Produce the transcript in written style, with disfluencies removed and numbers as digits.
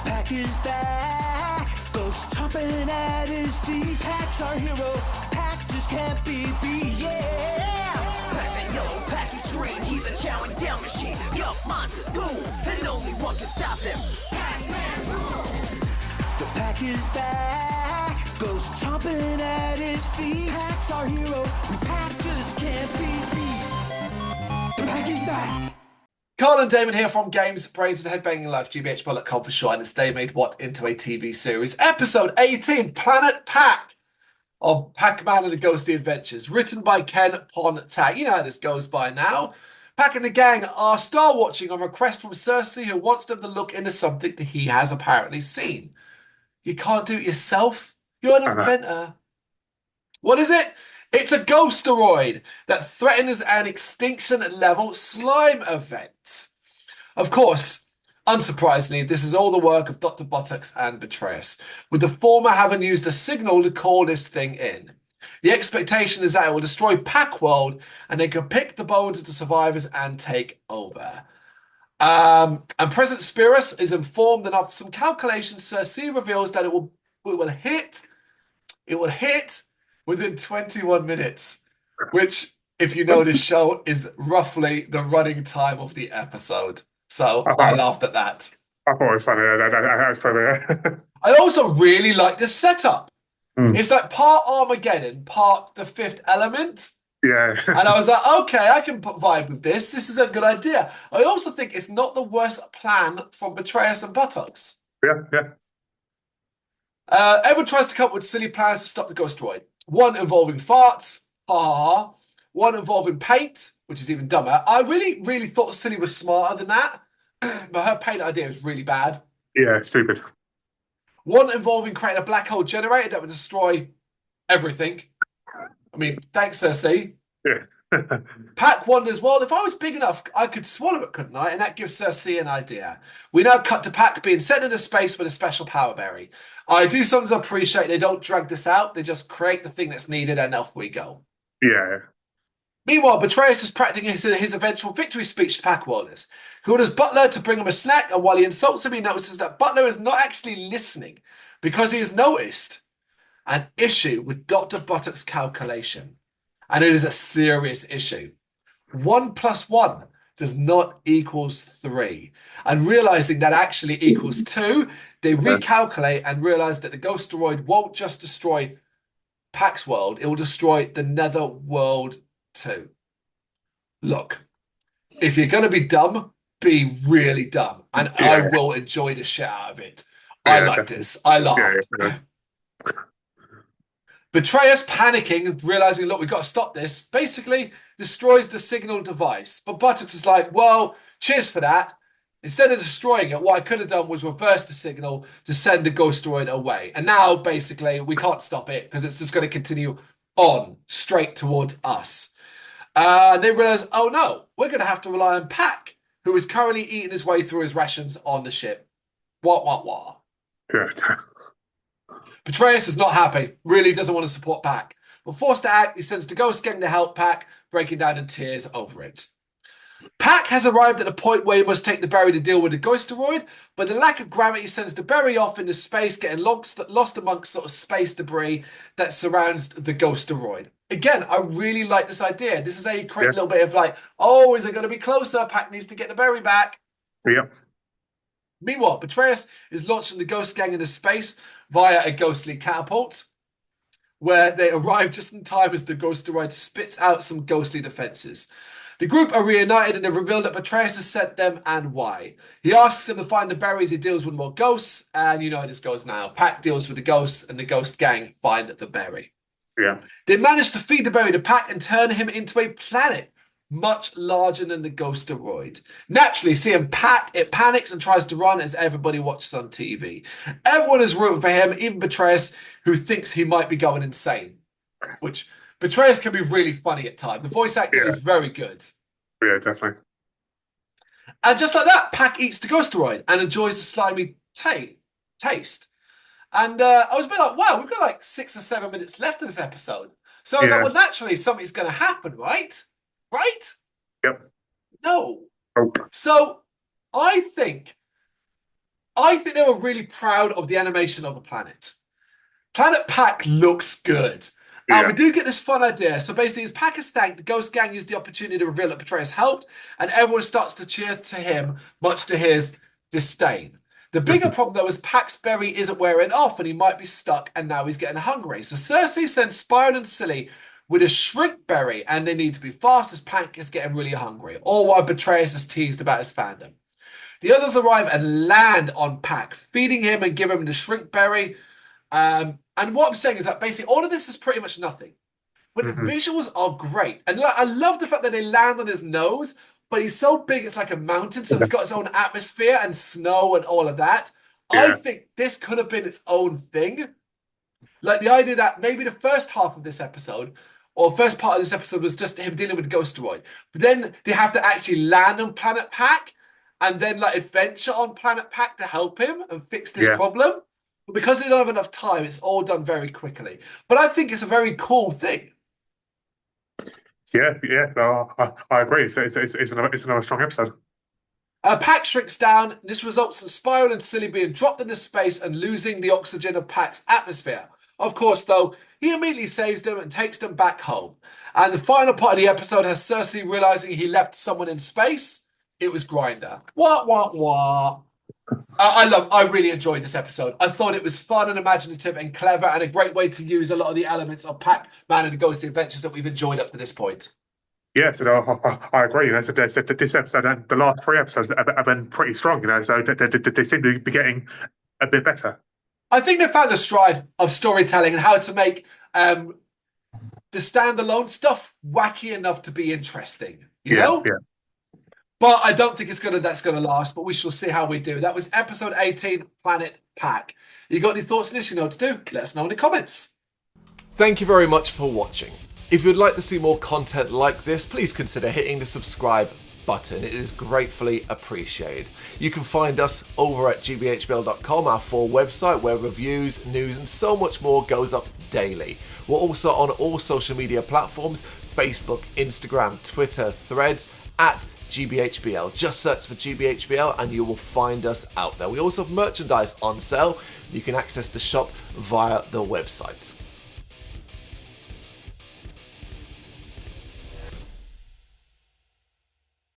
Pac is back, ghost chomping at his feet. Pac's our hero, Pac just can't be beat, yeah! Black and yellow, Pac extreme, he's a chowing down machine. Yup, monster, ghouls, and only one can stop him. Pac-Man rules! The Pac is back, ghost chomping at his feet. Pac's our hero, and Pac just can't be beat. The Pac is back! Carl and Damon here from Brrrrains A Head-Banging Life, gbhblofficial, for short, and it's They Made What into a TV series. Episode 18, Planet Pac of Pac-Man and the Ghostly Adventures, written by Ken Pontag. You know how this goes by now. Pac and the gang are star watching on request from Cersei, who wants them to look into something that he has apparently seen. You can't do it yourself? You're an inventor. What is it? It's a ghosteroid that threatens an extinction-level slime event. Of course, unsurprisingly, this is all the work of Dr. Buttocks and Brrraains, with the former having used a signal to call this thing in. The expectation is that it will destroy Pac-World and they can pick the bones of the survivors and take over. And President Spirus is informed, and after some calculations, Cersei reveals that it will hit within 21 minutes, which, if you know this show, is roughly the running time of the episode. So I laughed at that. I thought it was funny. That was funny. I also really like the setup. It's like part Armageddon, part The Fifth Element. Yeah. And I was like, okay, I can vibe with this. This is a good idea. I also think it's not the worst plan from Brrraains and Buttocks. Yeah. Everyone tries to come up with silly plans to stop the ghosteroid. One involving farts, ha ha ha. One involving paint, which is even dumber. I really thought Silly was smarter than that, but her paint idea was really bad. Yeah, stupid. One involving creating a black hole generator that would destroy everything. I mean, thanks, Cersei. Yeah. Pac wonders, well, if I was big enough, I could swallow it, couldn't I? And that gives Cersei an idea. We now cut to Pac being sent into space with a special power berry. I do sometimes appreciate they don't drag this out. They just create the thing that's needed and off we go. Yeah. Meanwhile, Brrraains is practicing his eventual victory speech to Pac-Worlders, who orders Butler to bring him a snack, and while he insults him, he notices that Butler is not actually listening because he has noticed an issue with Dr. Buttocks' calculation. And it is a serious issue. 1 + 1 does not equal 3. And realizing that actually equals 2, they recalculate and realize that the ghosteroid won't just destroy Pac's world, it will destroy the nether world too. Look, if you're going to be dumb, be really dumb. And I will enjoy the shit out of it. I like this. I laughed. Brrraains, panicking and realizing, look, we've got to stop this, basically destroys the signal device. But Buttocks is like, well, cheers for that. Instead of destroying it, what I could have done was reverse the signal to send the ghosteroid away. And now, basically, we can't stop it because it's just going to continue on straight towards us. And they realize, oh no, we're going to have to rely on Pac, who is currently eating his way through his rations on the ship. What? Yeah. Brrraains is not happy, really doesn't want to support Pac. But forced to act, he sends the Ghost Gang to help Pac, breaking down in tears over it. Pac has arrived at a point where he must take the berry to deal with the ghosteroid, but the lack of gravity sends the berry off into space, getting lost amongst sort of space debris that surrounds the ghosteroid. Again, I really like this idea. This is how you create a little bit of like, oh, is it going to be closer? Pac needs to get the berry back. Yep. Meanwhile, Brrraains is launching the Ghost Gang into space via a ghostly catapult, where they arrive just in time as the ghosteroid spits out some ghostly defenses. The group are reunited and they reveal that Brrraains has sent them and why. He asks them to find the berries. He deals with more ghosts, and you know how this goes now. Pac deals with the ghosts, and the Ghost Gang find the berry. Yeah. They manage to feed the berry to Pac and turn him into a planet much larger than the ghosteroid. Naturally, seeing Pac, it panics and tries to run as everybody watches on TV. Everyone is rooting for him, even Brrraains, who thinks he might be going insane. Which Brrraains can be really funny at times. The voice acting is very good. Yeah, definitely. And just like that, Pac eats the ghosteroid and enjoys the slimy taste. And I was a bit like, wow, we've got like 6 or 7 minutes left of this episode. So I was like, well, naturally, something's going to happen, right? Right? Yep. No. Oh. So I think I think they were really proud of the animation of the planet. Planet Pac looks good. And we do get this fun idea. So basically, as Pac is thanked, the Ghost Gang used the opportunity to reveal that Betrayer's helped, and everyone starts to cheer to him, much to his disdain. The bigger problem, though, is Pac's berry isn't wearing off, and he might be stuck, and now he's getting hungry. So Cersei sends Spiral and Silly with a shrink berry, and they need to be fast as Pac is getting really hungry, all while Betrayers is teased about his fandom. The others arrive and land on Pac, feeding him and giving him the shrink berry. And what I'm saying is that basically all of this is pretty much nothing. But the visuals are great. And I love the fact that they land on his nose, but he's so big it's like a mountain, so it's got its own atmosphere and snow and all of that. I think this could have been its own thing. Like the idea that maybe the first half of this episode, or first part of this episode, was just him dealing with Ghost Droid. But then they have to actually land on Planet Pac and then like adventure on Planet Pac to help him and fix this problem. But because they don't have enough time, it's all done very quickly. But I think it's a very cool thing. No, I agree. It's another strong episode. Pac shrinks down. This results in Spiral and Silly being dropped into space and losing the oxygen of Pac's atmosphere. Of course, though, he immediately saves them and takes them back home. And the final part of the episode has Cersei realizing he left someone in space. It was Grinder. Wah, wah, wah. I really enjoyed this episode. I thought it was fun and imaginative and clever and a great way to use a lot of the elements of Pac-Man and the Ghostly Adventures that we've enjoyed up to this point. Yes, I agree. You know, so this episode and the last 3 episodes have been pretty strong. You know, so they seem to be getting a bit better. I think they found a stride of storytelling and how to make the standalone stuff wacky enough to be interesting. You know? Yeah. But I don't think that's gonna last, but we shall see how we do. That was episode 18, Planet Pac. You got any thoughts on this? You know what to do. Let us know in the comments. Thank you very much for watching. If you'd like to see more content like this, please consider hitting the subscribe button. It is gratefully appreciated. You can find us over at gbhbl.com, our full website, where reviews, news, and so much more goes up daily. We're also on all social media platforms: Facebook, Instagram, Twitter, Threads, at GBHBL. Just search for GBHBL and you will find us out there. We also have merchandise on sale. You can access the shop via the website.